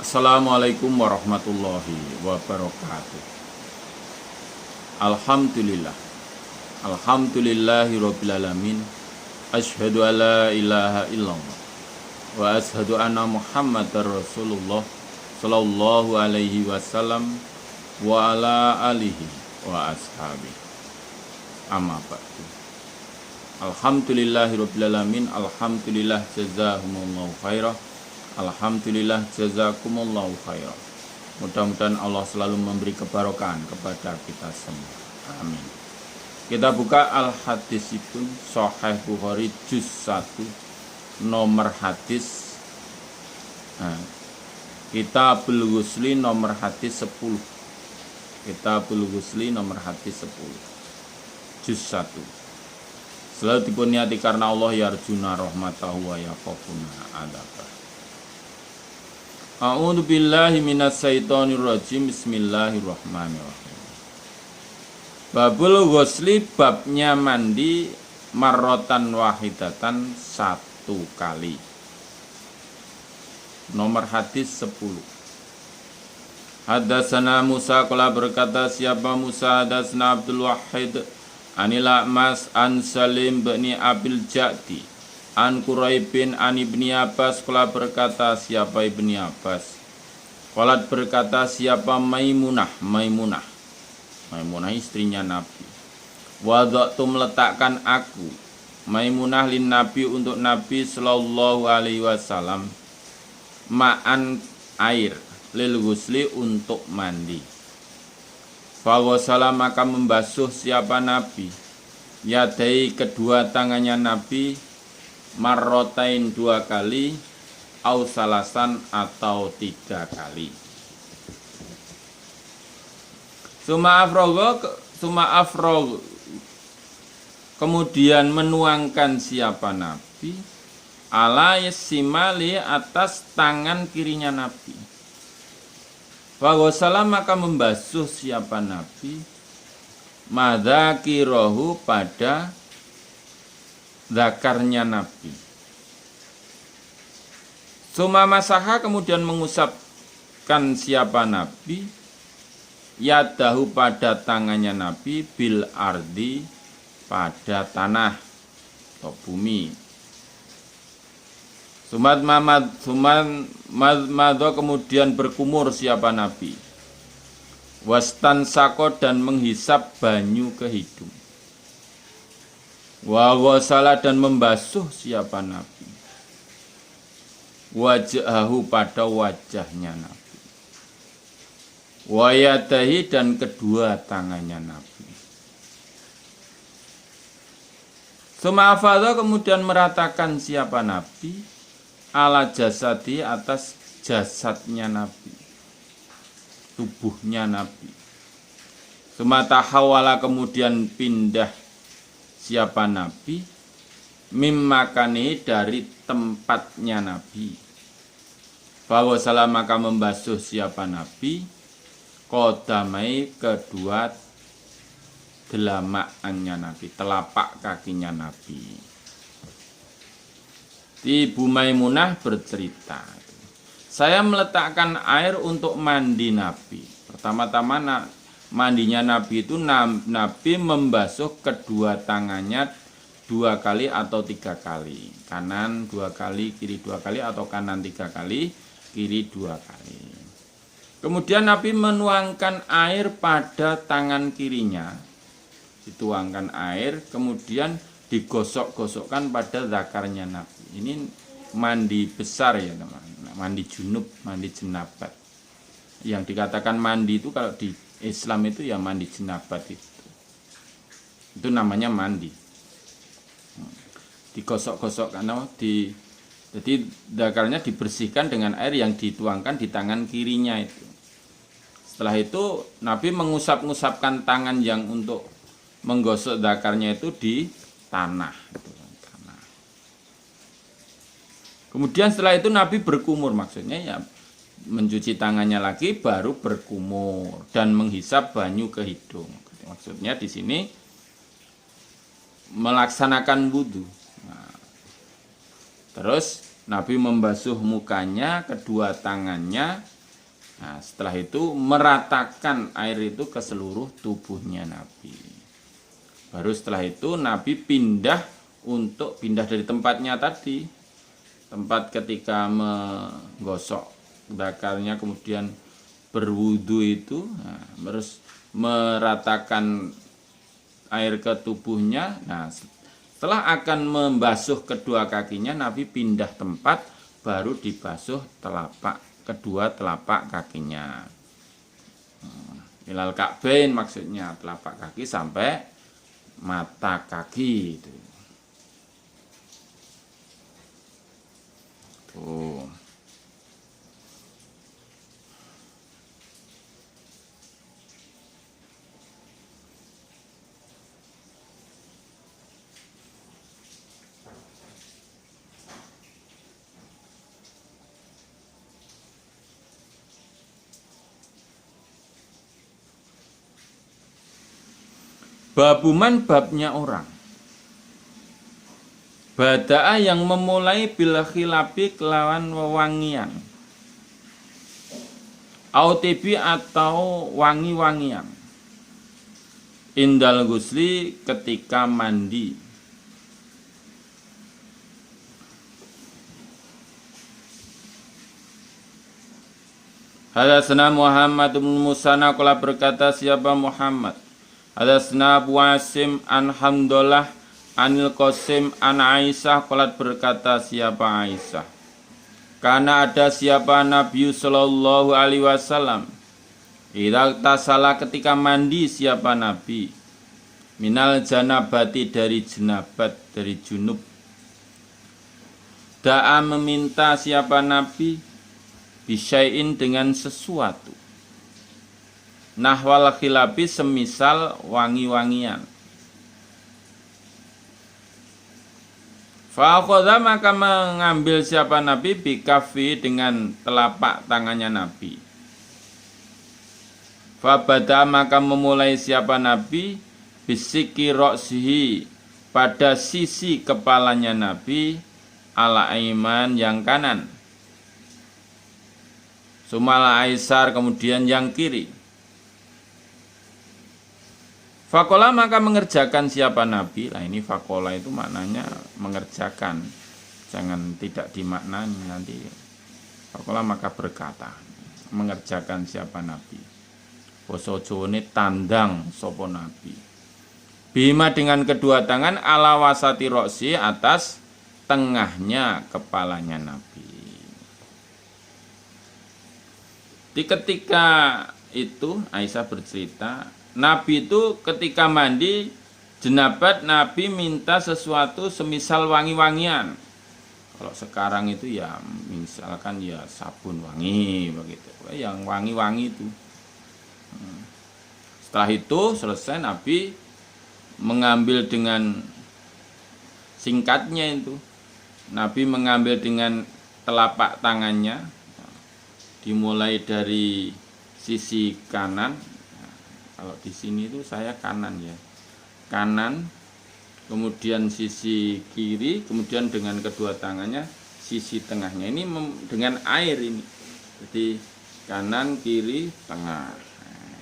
Assalamualaikum warahmatullahi wabarakatuh. Alhamdulillah. Alhamdulillahirabbil alamin. Asyhadu alla ilaha illallah wa asyhadu anna Muhammadar Rasulullah sallallahu alaihi wasallam wa ala alihi wa ashabihi. Amma ba'du. Alhamdulillahirabbil alamin. Alhamdulillah jazakumullahu khairan. Alhamdulillah jazakumullahu khairan. Mudah-mudahan Allah selalu memberi kebarokahan kepada kita semua. Amin. Kita buka Al-Hadisipun Sahih Bukhari juz 1 nomor hadis Kitabul Ghusli nomor hadis 10. Kitabul Ghusli nomor hadis 10 juz 1. Selalu dipunyati karena Allah yarjuna rahmatahu wa yakhafuna adzabah. A'udzu billahi minasyaitonir rajim. Bismillahirrahmanirrahim. Babul ghusli, babnya mandi marrotan wahidatan, satu kali. Nomor hadis 10. Hadatsana Musa qala berkata siapa Musa, hadatsana Abdul Wahid anil A'mas an Salim bin Abil Ja'di an Quraibin an Ibni Abbas qala berkata siapa Ibni Abbas, qalat berkata siapa Maimunah istrinya Nabi, wada'tu meletakkan aku Maimunah lin Nabi untuk Nabi sallallahu alaihi wasallam ma'an air lil ghusli untuk mandi. Faghasala maka membasuh siapa Nabi yadai kedua tangannya Nabi marrotain dua kali au salasan atau tiga kali. Suma afrogo kemudian menuangkan siapa Nabi ala yasimali atas tangan kirinya Nabi. Faghasala maka membasuh siapa Nabi madzakirohu pada zakarnya Nabi. Suma masaha kemudian mengusapkan siapa Nabi yadahu pada tangannya Nabi bil ardi pada tanah atau bumi. Sumat madho kemudian berkumur siapa Nabi wastan sako dan menghisap banyu ke hidung. Wa ghasala dan membasuh siapa Nabi wajahahu pada wajahnya Nabi. Wa yadahi dan kedua tangannya Nabi. Suma'afadha kemudian meratakan siapa Nabi ala jasadi atas jasadnya Nabi, tubuhnya Nabi. Sumatahawala kemudian pindah siapa Nabi mimmakani dari tempatnya Nabi. Faghasala maka membasuh siapa Nabi qodamai kedua delamaannya Nabi, telapak kakinya Nabi. Ibu Maimunah bercerita, saya meletakkan air untuk mandi Nabi. Pertama-tama mandinya Nabi itu Nabi membasuh kedua tangannya dua kali atau tiga kali. Kanan dua kali, kiri dua kali, atau kanan tiga kali, kiri dua kali. Kemudian Nabi menuangkan air pada tangan kirinya. Dituangkan air, kemudian digosok-gosokkan pada zakarnya Nabi. Ini mandi besar ya teman-teman. Mandi junub, mandi jenabat. Yang dikatakan mandi itu kalau di Islam itu ya mandi jenabat itu. Itu namanya mandi. Digosok-gosok karena jadi zakarnya dibersihkan dengan air yang dituangkan di tangan kirinya itu. Setelah itu Nabi mengusap-ngusapkan tangan yang untuk menggosok zakarnya itu di tanah. Kemudian setelah itu Nabi berkumur, maksudnya ya mencuci tangannya lagi baru berkumur dan menghisap banyu ke hidung. Maksudnya di sini melaksanakan wudhu. Nah, terus Nabi membasuh mukanya, kedua tangannya. Nah, setelah itu meratakan air itu ke seluruh tubuhnya Nabi. Baru setelah itu Nabi pindah dari tempatnya tadi. Tempat ketika menggosok dakarnya kemudian berwudu itu, nah, terus meratakan air ke tubuhnya. Nah, setelah akan membasuh kedua kakinya, Nabi pindah tempat, baru dibasuh kedua telapak kakinya. Ilal ka'bain maksudnya telapak kaki sampai mata kaki itu. Tuh. Babuman babnya orang. Bada'a yang memulai bil khilapi kelawan wewangian. Autibi atau wangi-wangian. Indal gusli ketika mandi. Hadatsana Muhammad bin Musanna qala berkata siapa Muhammad. Hadatsana Abu Asim an Hamdalah anil Qasim an Aisyah qalat berkata siapa Aisyah. Karena ada siapa Nabi sallallahu alaihi wasallam. Idza tasala ketika mandi siapa Nabi. Minal janabati dari jenabat dari junub. Da'a meminta siapa Nabi bisyai'in dengan sesuatu. Nahwal khilabi semisal wangi-wangian. Fa'akhadha maka mengambil siapa Nabi bikafi dengan telapak tangannya Nabi. Fa'bada maka memulai siapa Nabi bisiki roksihi pada sisi kepalanya Nabi ala aiman yang kanan. Sumala aisar kemudian yang kiri. Fakola maka mengerjakan siapa Nabi. Nah ini fakola itu maknanya mengerjakan. Jangan tidak dimaknani nanti. Fakola maka berkata. Mengerjakan siapa Nabi. Basa Jawane tandang sopo Nabi. Bima dengan kedua tangan ala wasati roksi atas tengahnya kepalanya Nabi. Di ketika itu Aisyah bercerita, Nabi itu ketika mandi jenabat Nabi minta sesuatu semisal wangi-wangian. Kalau sekarang itu ya misalkan ya sabun wangi begitu, yang wangi-wangi itu. Setelah itu selesai Nabi mengambil dengan singkatnya itu. Nabi mengambil dengan telapak tangannya, dimulai dari sisi kanan. Kalau di sini itu saya kanan ya, kanan, kemudian sisi kiri, kemudian dengan kedua tangannya sisi tengahnya. Ini dengan air ini, jadi kanan, kiri, tengah. Nah,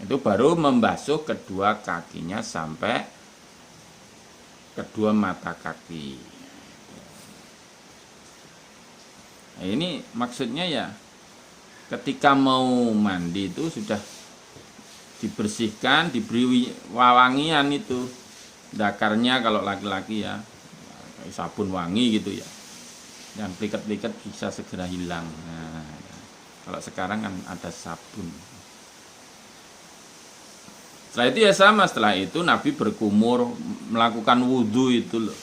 itu baru membasuh kedua kakinya sampai kedua mata kaki. Nah, ini maksudnya ya, ketika mau mandi itu sudah dibersihkan, diberi wangian itu dakarnya kalau laki-laki ya, sabun wangi gitu ya, yang pliket-pliket bisa segera hilang. Nah, kalau sekarang kan ada sabun. Setelah itu ya sama, setelah itu Nabi berkumur melakukan wudhu itu loh.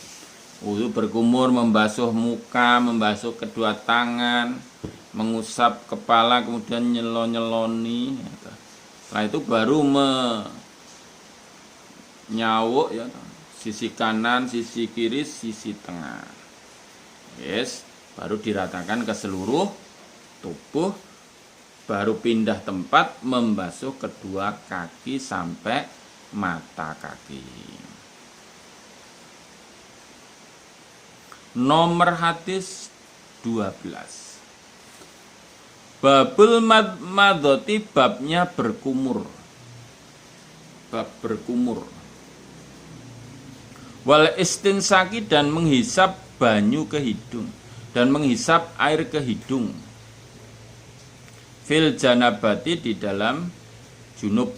Wudhu berkumur, membasuh muka, membasuh kedua tangan, mengusap kepala, kemudian nyeloni. Setelah itu baru menyawuk ya, sisi kanan, sisi kiri, sisi tengah. Yes, baru diratakan ke seluruh tubuh, baru pindah tempat membasuh kedua kaki sampai mata kaki. Nomor hadis 12. Babul madhoti, babnya berkumur. Bab berkumur. Wal istinsaki, dan menghisap banyu ke hidung, dan menghisap air ke hidung. Fil janabati, di dalam junub.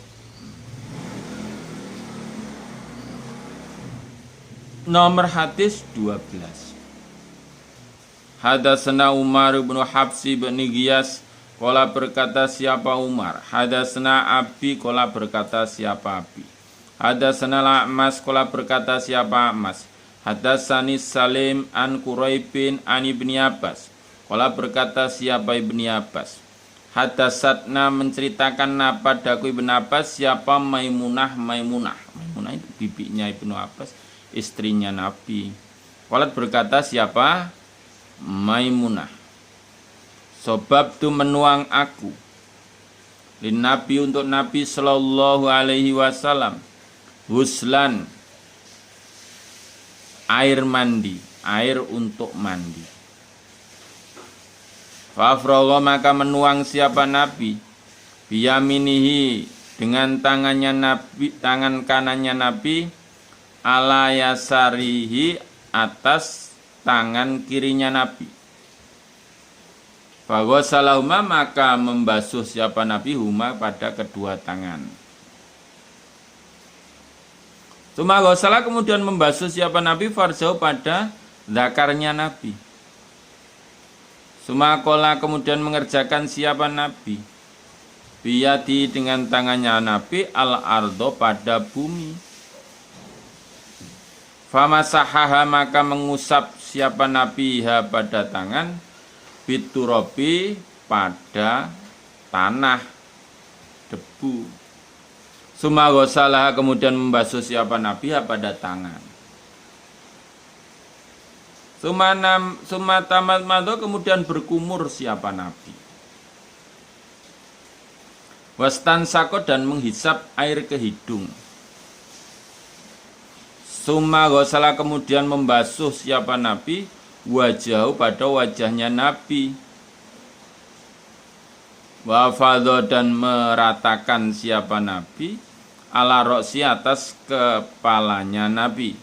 Nomor hadis 12. Hadatsana Umar bin Hafsi bin Giyas, qala berkata siapa Umar. Hadatsana Abi, qala berkata siapa Abi. Hadatsana La'mas, qala berkata siapa Mas. Hadatsani Salim an Quraibin an Ibni Abbas, qala berkata siapa Ibni Abbas. Hadatsatna, menceritakan padaku Ibnu Abbas siapa Maimunah. Maimunah itu bibinya Ibnu Abbas, istrinya Nabi. Qala berkata siapa Maimunah. Sobab tu, menuang aku, lin Nabi, untuk Nabi sallallahu alaihi wasallam, huslan, air mandi, air untuk mandi. Fafragha, maka menuang siapa Nabi, biyaminihi, dengan tangannya Nabi, tangan kanannya Nabi, ala yasarihi, atas tangan kirinya Nabi. Faghasalahuma, maka membasuh siapa Nabi huma, pada kedua tangan. Tsumma ghasala, kemudian membasuh siapa Nabi farjau, pada zakarnya Nabi. Tsumma qala, kemudian mengerjakan siapa Nabi biyadi, dengan tangannya Nabi, al ardo, pada bumi. Famasahaha, maka mengusap siapa Nabi ha, pada tangan, biturabi, pada tanah, debu. Tsumma ghasalah, kemudian membasuh siapa Nabi ha, pada tangan. Tsumma tamadmado, kemudian berkumur siapa Nabi. Wastansako, dan menghisap air ke hidung. Tsumma ghasala, kemudian membasuh siapa Nabi wajahu, pada wajahnya Nabi. Wa fadha, dan meratakan siapa Nabi ala roksi, atas kepalanya Nabi.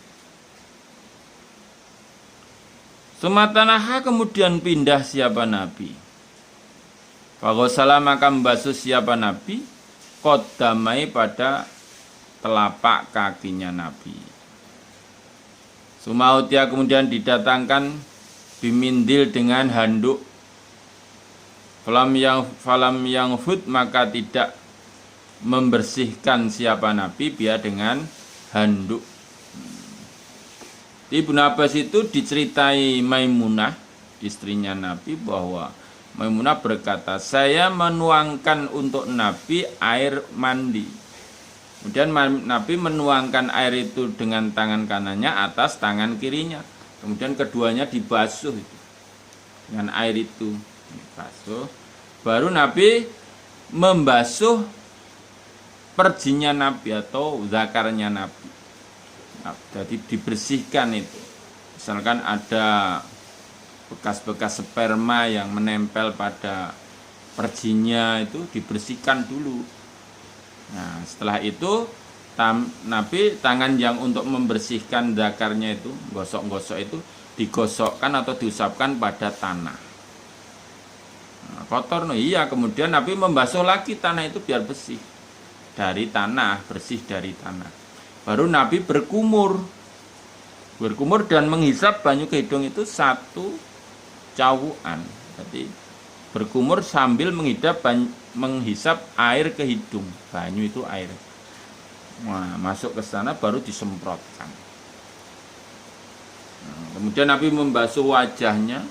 Tsumma tanaha, kemudian pindah siapa Nabi. Fa ghasala, maka membasuh siapa Nabi qaddamai, pada telapak kakinya Nabi. Sumautia, kemudian didatangkan bimindil, dengan handuk. Falam yang fud, maka tidak membersihkan siapa Nabi biar dengan handuk. Ibnu Abbas itu diceritai Maimunah, istrinya Nabi, bahwa Maimunah berkata, saya menuangkan untuk Nabi air mandi. Kemudian Nabi menuangkan air itu dengan tangan kanannya atas tangan kirinya. Kemudian keduanya dibasuh itu, dengan air itu dibasuh. Baru Nabi membasuh perjinya Nabi, atau zakarnya Nabi. Nah, jadi dibersihkan itu. Misalkan ada bekas-bekas sperma yang menempel pada perjinya, itu dibersihkan dulu. Nah, setelah itu Nabi, tangan yang untuk membersihkan zakarnya itu, gosok-gosok itu, digosokkan atau diusapkan pada tanah. Nah, kotor, no iya. Kemudian Nabi membasuh lagi tanah itu biar bersih dari tanah, bersih dari tanah. Baru Nabi berkumur dan menghisap banyu ke hidung itu satu cawuan. Jadi berkumur sambil menghisap air ke hidung. Banyu itu air. Nah, masuk ke sana baru disemprotkan. Nah, kemudian Nabi membasuh wajahnya.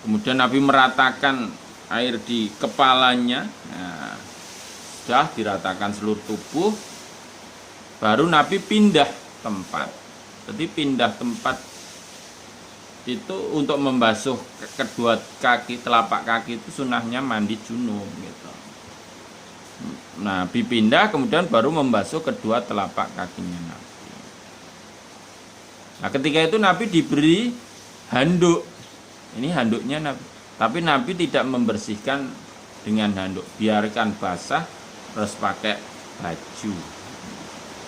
Kemudian Nabi meratakan air di kepalanya. Nah, sudah diratakan seluruh tubuh. Baru Nabi pindah tempat. Jadi pindah tempat itu untuk membasuh kedua kaki, telapak kaki itu sunahnya mandi junub gitu. Nah, Nabi pindah, kemudian baru membasuh kedua telapak kakinya Nabi. Nah, ketika itu Nabi diberi handuk. Ini handuknya Nabi. Tapi Nabi tidak membersihkan dengan handuk, biarkan basah terus pakai baju.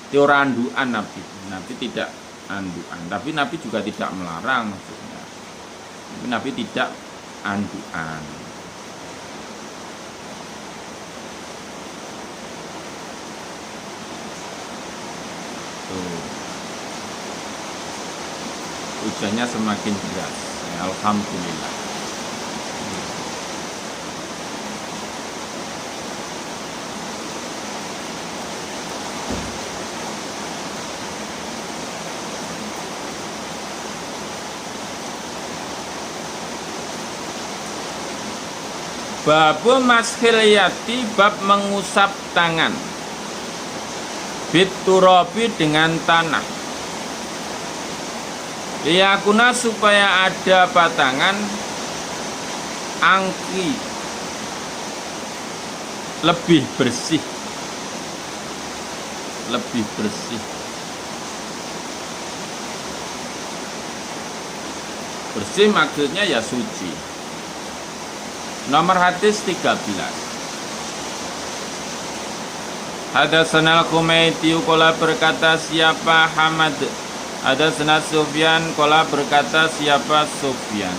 Itu randuan Nabi. Nabi tidak anduan. Tapi Nabi juga tidak melarang maksudnya. Tapi Nabi tidak anduan. Tuh. Hujannya semakin deras. Alhamdulillah. Babu mashil yati, bab mengusap tangan biturabi dengan tanah. Liyakuna supaya ada patangan angki lebih bersih. Lebih bersih. Bersih maksudnya ya suci. Nomor hadis 13. Hadatsana al-Humaiti qala berkata siapa Hamad. Hadatsana Sufyan qala berkata siapa Sufyan.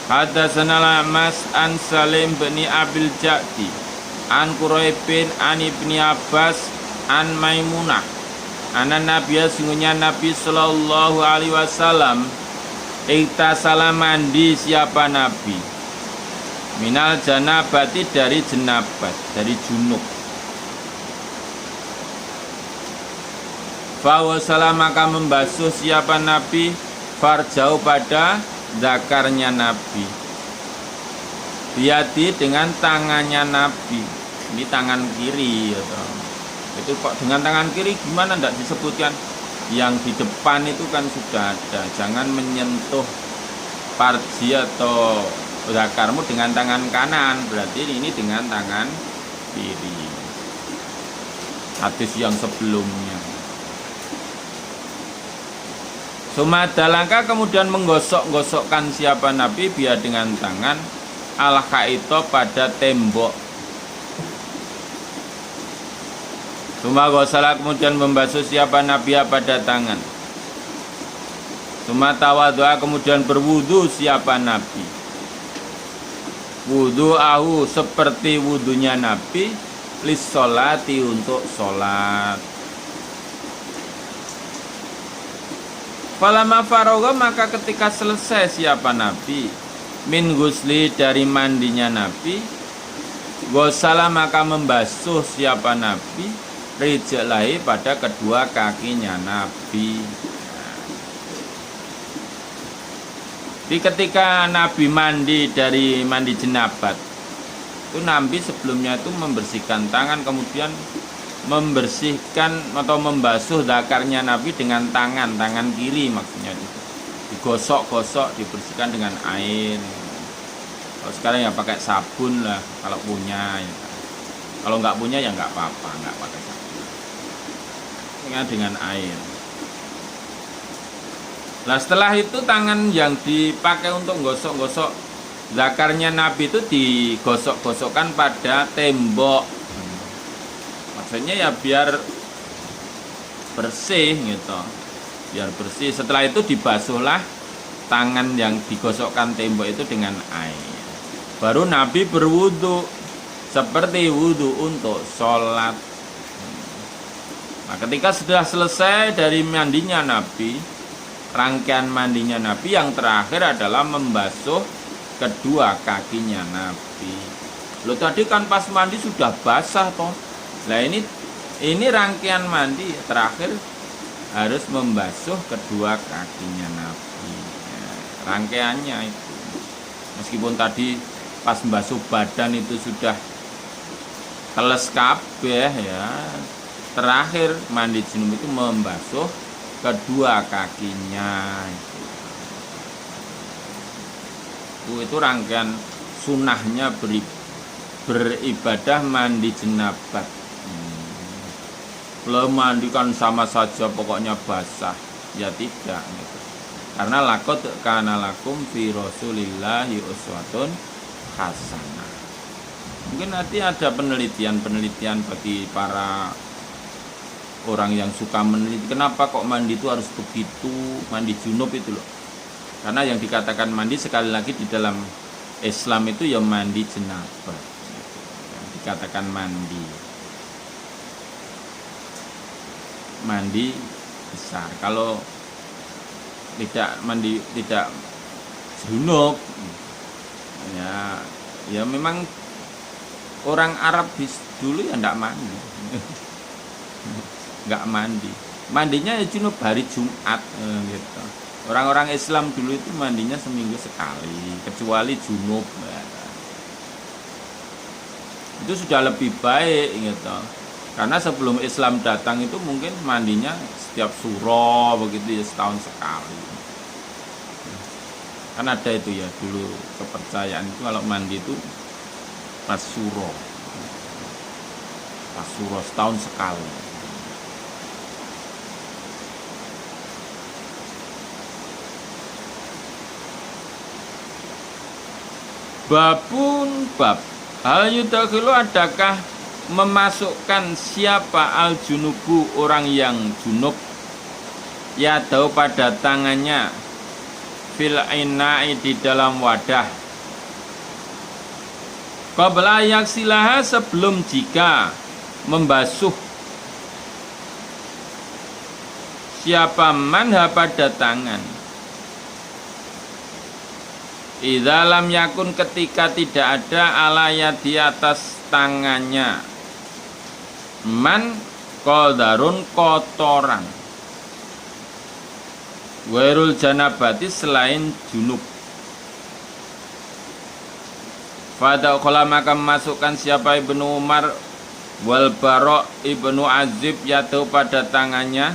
Hadatsana al-Mas an Salim bin Abil Ja'di an Quraibin an Ibni Abbas an Maimunah. Anan Nabiya sungguhnya Nabi sallallahu alaihi wasallam iktasala mandi siapa Nabi minal janabati dari jenabat, dari junub. Fawasala maka membasuh siapa Nabi farjau pada zakarnya Nabi, biati dengan tangannya Nabi. Ini tangan kiri atau itu kok dengan tangan kiri gimana, tidak disebutkan. Yang di depan itu kan sudah ada. Jangan menyentuh farji atau zakarmu dengan tangan kanan, berarti ini dengan tangan kiri. Hadis yang sebelumnya. Sumadalangka kemudian menggosok-gosokkan siapa Nabi biar dengan tangan al-khaito pada tembok. Suma gosala kemudian membasuh siapa Nabi pada tangan. Suma tawadhu'a kemudian berwudu siapa Nabi. Wudu'ahu seperti wudunya Nabi lis sholati untuk sholat. Falamma faragha maka ketika selesai siapa Nabi min gusli dari mandinya Nabi, gosala maka membasuh siapa Nabi rijlaihi pada kedua kakinya Nabi. Jadi ketika Nabi mandi dari mandi jenabat itu Nabi sebelumnya itu membersihkan tangan, kemudian membersihkan atau membasuh zakarnya Nabi dengan tangan kiri maksudnya itu. Digosok-gosok, dibersihkan dengan air. Kalau sekarang ya pakai sabun lah kalau punya ya. Kalau nggak punya ya nggak apa-apa, nggak pakai sabun. Dengan air. Nah setelah itu tangan yang dipakai untuk gosok-gosok zakarnya Nabi itu digosok-gosokkan pada tembok. Maksudnya ya biar bersih gitu. Biar bersih. Setelah itu dibasuhlah tangan yang digosokkan tembok itu dengan air. Baru Nabi berwudu seperti wudu untuk sholat. Nah, ketika sudah selesai dari mandinya Nabi, rangkaian mandinya Nabi yang terakhir adalah membasuh kedua kakinya Nabi. Loh tadi kan pas mandi sudah basah toh. Nah ini rangkaian mandi terakhir harus membasuh kedua kakinya Nabi. Nah, rangkaiannya itu. Meskipun tadi pas membasuh badan itu sudah teles kabeh ya. Terakhir mandi junub itu membasuh kedua kakinya. Itu rangkaian sunnahnya beribadah mandi jenabat. Belum mandi kan sama saja pokoknya basah. Ya tidak gitu. Karena laqad kana lakum fi Rasulillahi uswatun hasanah. Mungkin nanti ada penelitian bagi para orang yang suka meneliti kenapa kok mandi itu harus begitu, mandi junub itu loh. Karena yang dikatakan mandi sekali lagi di dalam Islam itu ya mandi jenabah. Yang dikatakan mandi besar. Kalau tidak mandi tidak junub ya memang orang Arab dulu ya enggak mandi. Enggak mandi. Mandinya ya junub hari Jumat gitu. Orang-orang Islam dulu itu mandinya seminggu sekali, kecuali junub. Itu sudah lebih baik gitu. Karena sebelum Islam datang itu mungkin mandinya setiap suro begitu ya, setahun sekali. Kan ada itu ya dulu kepercayaan itu kalau mandi itu pas suro setahun sekali. Babun bab hal yudakhilu adakah memasukkan siapa al junubu orang yang junub ya tahu pada tangannya fil ina'i di dalam wadah qabla yaksilaha sebelum jika membasuh siapa manha pada tangan idza lam yakun ketika tidak ada alaya di atas tangannya man qadarun kotoran wairul janabati selain junub pada kola maka masukkan siapa Ibnu Umar wal Bara Ibnu Azib yaitu pada tangannya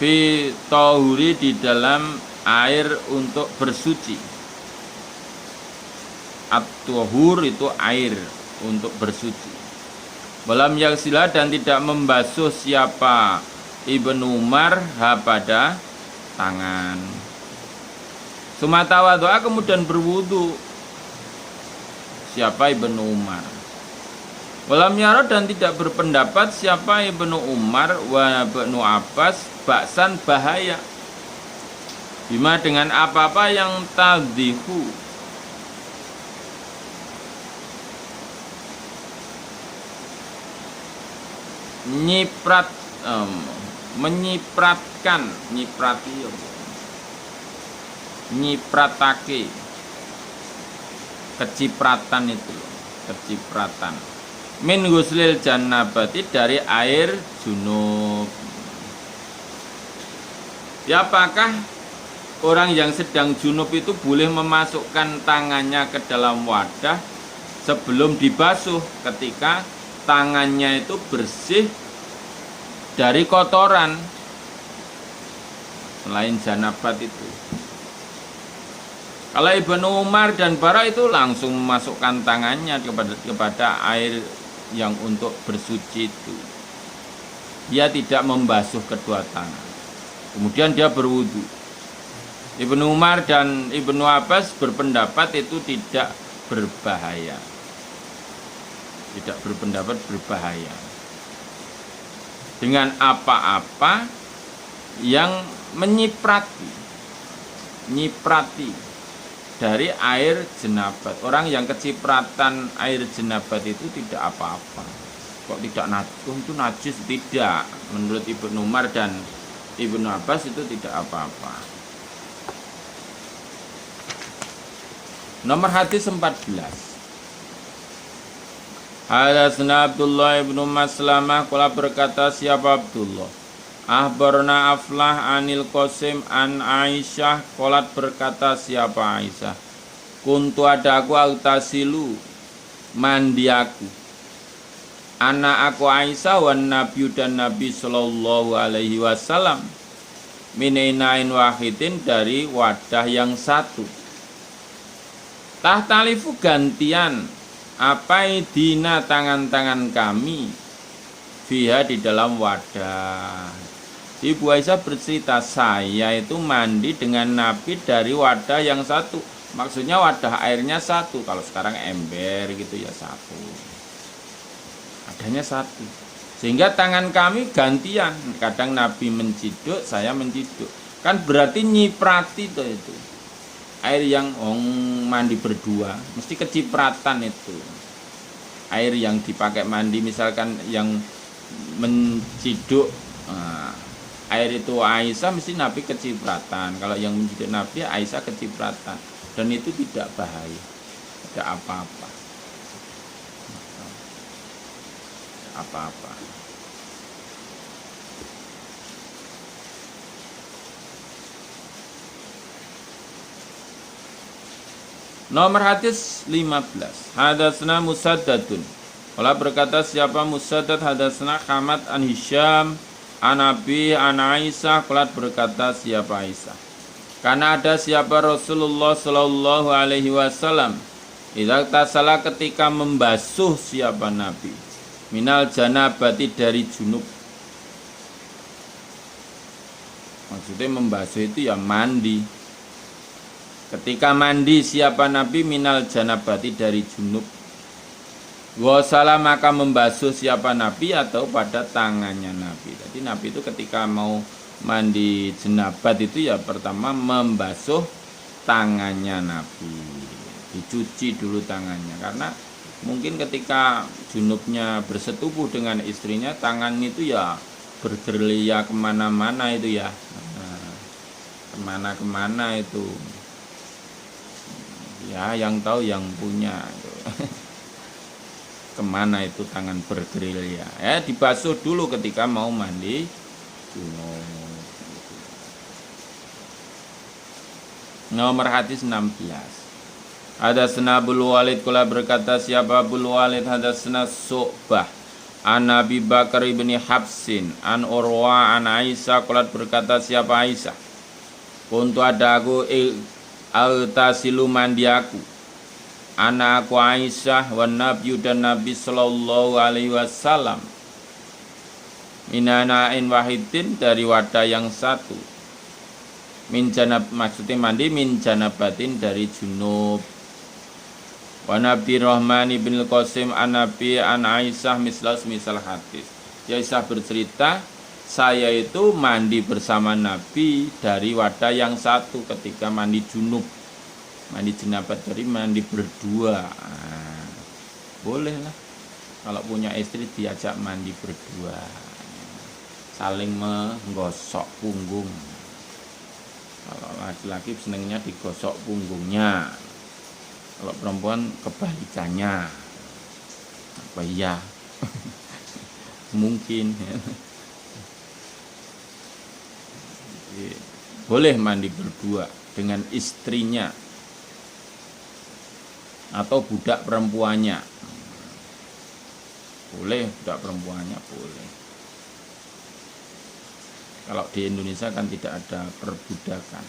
fi tahuri di dalam air untuk bersuci. At-tuhur itu air untuk bersuci. Walam yaghsila dan tidak membasuh siapa Ibnu Umar pada tangan. Sumatawadha kemudian berwudu siapa Ibnu Umar. Walam yara dan tidak berpendapat siapa Ibnu Umar wa Ibnu Abbas baksan bahaya bima dengan apa-apa yang tadhihu nyipratake kecipratan itu kecipratan min ghuslil janabati dari air junub. Ya apakah orang yang sedang junub itu boleh memasukkan tangannya ke dalam wadah sebelum dibasuh ketika tangannya itu bersih dari kotoran selain janabat itu. Kalau Ibnu Umar dan Bara itu langsung memasukkan tangannya kepada air yang untuk bersuci itu. Dia tidak membasuh kedua tangan. Kemudian dia berwudu. Ibnu Umar dan Ibnu Abbas berpendapat itu tidak berbahaya. Tidak berpendapat berbahaya. Dengan apa-apa yang nyiprati dari air jenabat. Orang yang kecipratan air jenabat itu tidak apa-apa. Kok tidak itu najis? Tidak. Menurut Ibnu Umar dan Ibnu Abbas itu tidak apa-apa. Nomor hadis 14. Hadasna Abdullah ibnu Maslamah qala berkata siapa Abdullah Ahbarna Aflah anil Qasim an Aisyah qalat berkata siapa Aisyah kuntu ada aku autasilu mandi aku anak aku Aisyah wan Nabi dan Nabi sallallahu alaihi wasallam minain wahidin dari wadah yang satu. Tahtalifu gantian apa dina tangan-tangan kami fiha di dalam wadah. Ibu Aisyah bercerita, saya itu mandi dengan Nabi dari wadah yang satu. Maksudnya wadah airnya satu. Kalau sekarang ember gitu ya satu. Adanya satu. Sehingga tangan kami gantian. Kadang Nabi menciduk, saya menciduk. Kan berarti nyiprati itu. Air yang mandi berdua mesti kecipratan itu. Air yang dipakai mandi misalkan yang menciduk air itu Aisyah mesti Nabi kecipratan. Kalau yang menciduk Nabi Aisyah kecipratan. Dan itu tidak bahaya. Tidak apa-apa. Apa-apa. Nomor hadis 15. Hadatsna Musaddadun. Qala berkata siapa Musaddad hadatsna Hamad an Hisham an Abi an Aisyah. Qala berkata siapa Aisyah. Karena ada siapa Rasulullah sallallahu alaihi wasallam idza tasala ketika membasuh siapa Nabi minal janabati dari junub. Maksudnya membasuh itu ya mandi. Ketika mandi siapa Nabi minal janabati dari junub. Wasala maka membasuh siapa Nabi atau pada tangannya Nabi. Jadi Nabi itu ketika mau mandi jenabat itu ya pertama membasuh tangannya Nabi. Dicuci dulu tangannya karena mungkin ketika junubnya bersetubuh dengan istrinya tangan itu ya bergerilya kemana-mana itu ya. Kemana-kemana itu. Ya yang tahu yang punya itu. Kemana itu tangan bergerilya ya dibasuh dulu ketika mau mandi junub. Nomor hadis 16. Hadatsna Abul Walid kula berkata siapa Abul Walid hadatsna Su'bah an Abi Bakar ibni Habsin an Urwa an Aisyah kula berkata siapa Aisyah. Untuk ada aku altasilu mandi aku. Anak aku Aisyah wa Nabi dan Nabi sallallahu alaihi wasallam minanain wahidin dari wadah yang satu. Min janab maksudnya mandi min janabatin dari junub. Wa Nabi Rahman bin Qasim an Nabi an Aisyah misal hadis. Aisyah bercerita, saya itu mandi bersama Nabi dari wadah yang satu ketika mandi junub. Mandi jenabat dari mandi berdua. Boleh lah. Kalau punya istri diajak mandi berdua. Saling menggosok punggung. Kalau laki-laki senengnya digosok punggungnya. Kalau perempuan kebalikannya. Apa iya? Mungkin. Boleh mandi berdua dengan istrinya atau budak perempuannya. Boleh budak perempuannya boleh. Kalau di Indonesia kan tidak ada perbudakan.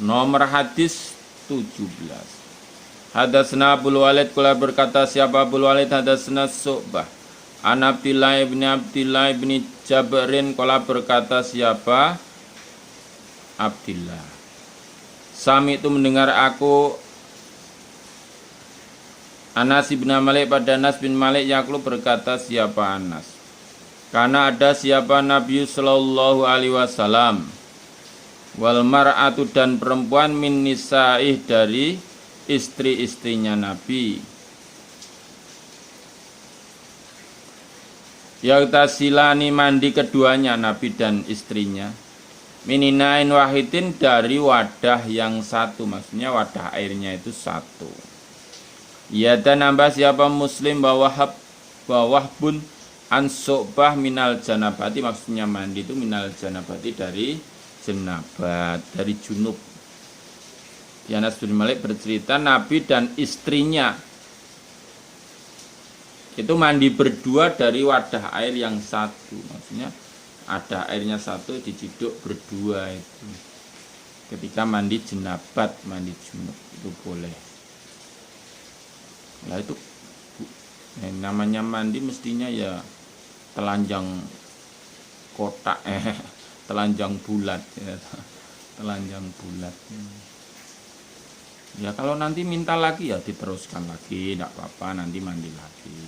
Nomor hadis 17. Hadatsna Abul Walid kula berkata siapa Abul Walid hadatsna Su'bah an Abdillah bin Jabrin kula berkata siapa Abdillah. Sami itu mendengar aku Anas bin Malik pada Anas bin Malik yaklu berkata siapa Anas. Karena ada siapa Nabi sallallahu alaihi wasallam wal mar'atu dan perempuan min nisaih dari istri-istrinya Nabi. Yaghtasilani mandi keduanya Nabi dan istrinya. Mininain wahidin dari wadah yang satu, maksudnya wadah airnya itu satu. Ya dan nambah siapa Muslim bawah pun an Su'bah minal janabati, maksudnya mandi itu minal janabati dari jenabat, dari junub. Anas bin Malik bercerita Nabi dan istrinya itu mandi berdua dari wadah air yang satu, maksudnya ada airnya satu diciduk berdua itu. Ketika mandi jenabat, mandi junub itu boleh. Lah itu namanya mandi mestinya ya telanjang kotak telanjang bulat ya. Telanjang bulat. Ya kalau nanti minta lagi ya diteruskan lagi, tidak apa-apa, nanti mandi lagi.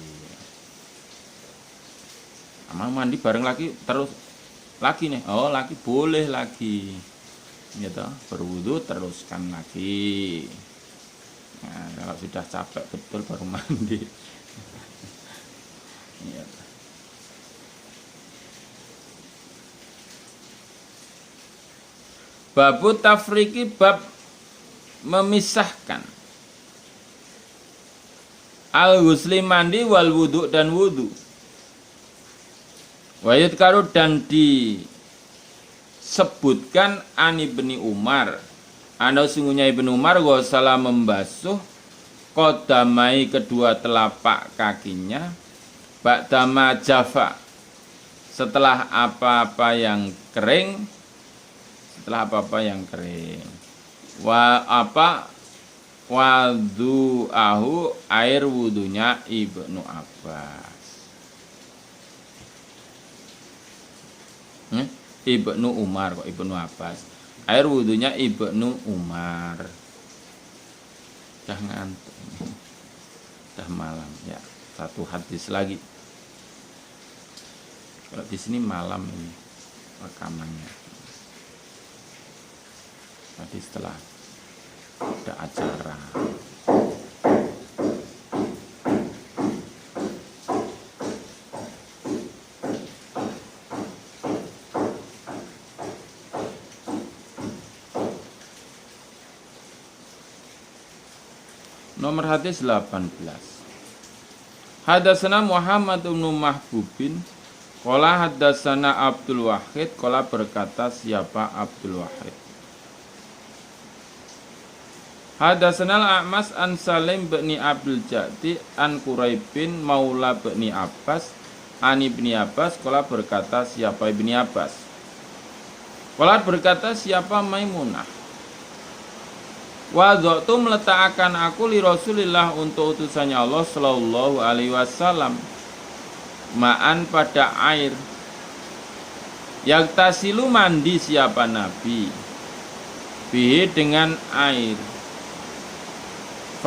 Amal mandi bareng lagi terus lagi nih. Oh, lagi boleh lagi. Gitu, berwudu teruskan lagi. Nah, kalau sudah capek betul baru mandi. Ya. Babu tafriki bab memisahkan al-ghusli mandi wal wudu dan wudu. Wayat karu dan disebutkan an Ibni Umar. Anda sungguhnya Ibnu Umar gosala membasuh kodamai kedua telapak kakinya ba'dama jafa setelah apa-apa yang kering. Wadu'ahu air wudunya Ibnu Abbas. Ibnu Umar kok Ibnu Abbas. Air wudunya Ibnu Umar. Dah ngantuk. Dah malam ya. Satu hadis lagi. Kalau di sini malam ini rekamannya. Tadi setelah ada acara. Nomor hadis 18. Hadatsana Muhammad bin Mahbubin qala hadatsana Abdul Wahid qala berkata siapa Abdul Wahid. Hadatsana al-A'mas an Salim bin Abdul Ja'di an Quraibin maula bin Abbas an Ibni Abbas qala berkata siapa Ibni Abbas. Qala berkata siapa Maimunah. Wadhatu meletakkan aku li Rasulillah untuk utusannya Allah sallallahu alaihi wasallam ma'an pada air. Yaktasilu mandi siapa Nabi bihi dengan air.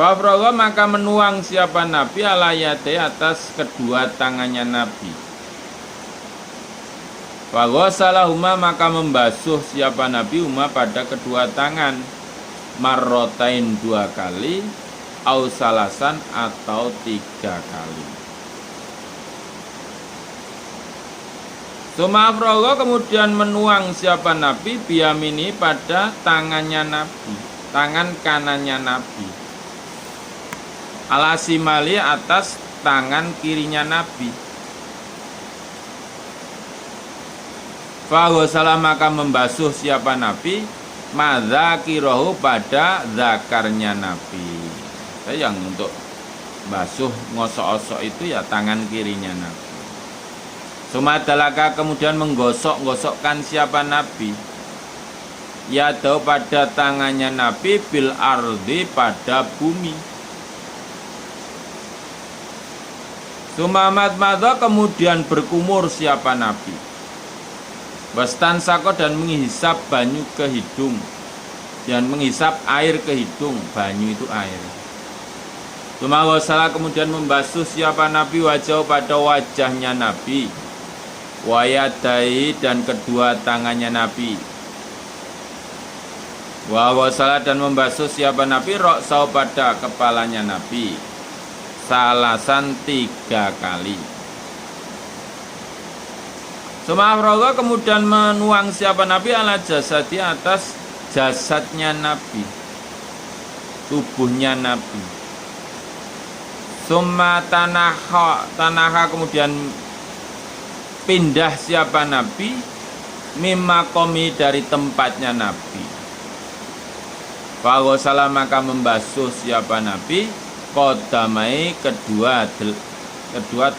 Fafrogo maka menuang siapa Nabi alayate atas kedua tangannya Nabi. Faghosalahuma maka membasuh siapa Nabi huma pada kedua tangan. Marrotain 2 kali, au salasan atau 3 kali. Sumafrogo kemudian menuang siapa Nabi biyamini pada tangannya Nabi, tangan kanannya Nabi. Alasimali atas tangan kirinya Nabi. Faghosalah maka membasuh siapa Nabi madzakirahu pada zakarnya Nabi. Yang untuk basuh ngosok-osok itu ya tangan kirinya Nabi. Sumadalaka kemudian menggosok-gosokkan siapa Nabi ya tahu pada tangannya Nabi bil ardi pada bumi. Sumamat madha kemudian berkumur siapa Nabi. Wastan sako dan menghisap banyu ke hidung dan menghisap air ke hidung. Banyu itu air. Sumawasala kemudian membasuh siapa Nabi wajah pada wajahnya Nabi, wayadai dan kedua tangannya Nabi. Wawasala dan membasuh siapa Nabi roksau pada kepalanya Nabi. Salasan 3 kali. Sumawrogo kemudian menuang siapa Nabi ala jasadi atas jasadnya Nabi, tubuhnya Nabi. Summa tanaha kemudian pindah siapa Nabi mimma komi dari tempatnya Nabi. Fagosala maka membasuh siapa Nabi kodamai kedua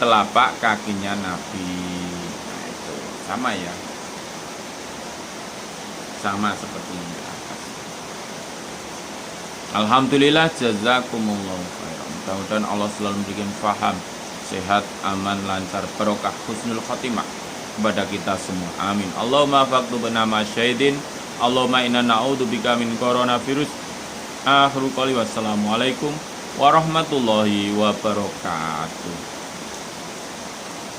telapak kakinya Nabi. Sama ya, sama seperti yang di atas. Alhamdulillah jazakumullahu khairan. Mudah-mudahan Allah selalu memberikan faham sehat, aman, lancar, barokah, husnul khotimah kepada kita semua. Amin. Allahumma faktubna masyahidin. Allahumma inna na'udzubika min coronavirus. Akhiru qouli wassalamualaikum warahmatullahi wabarakatuh.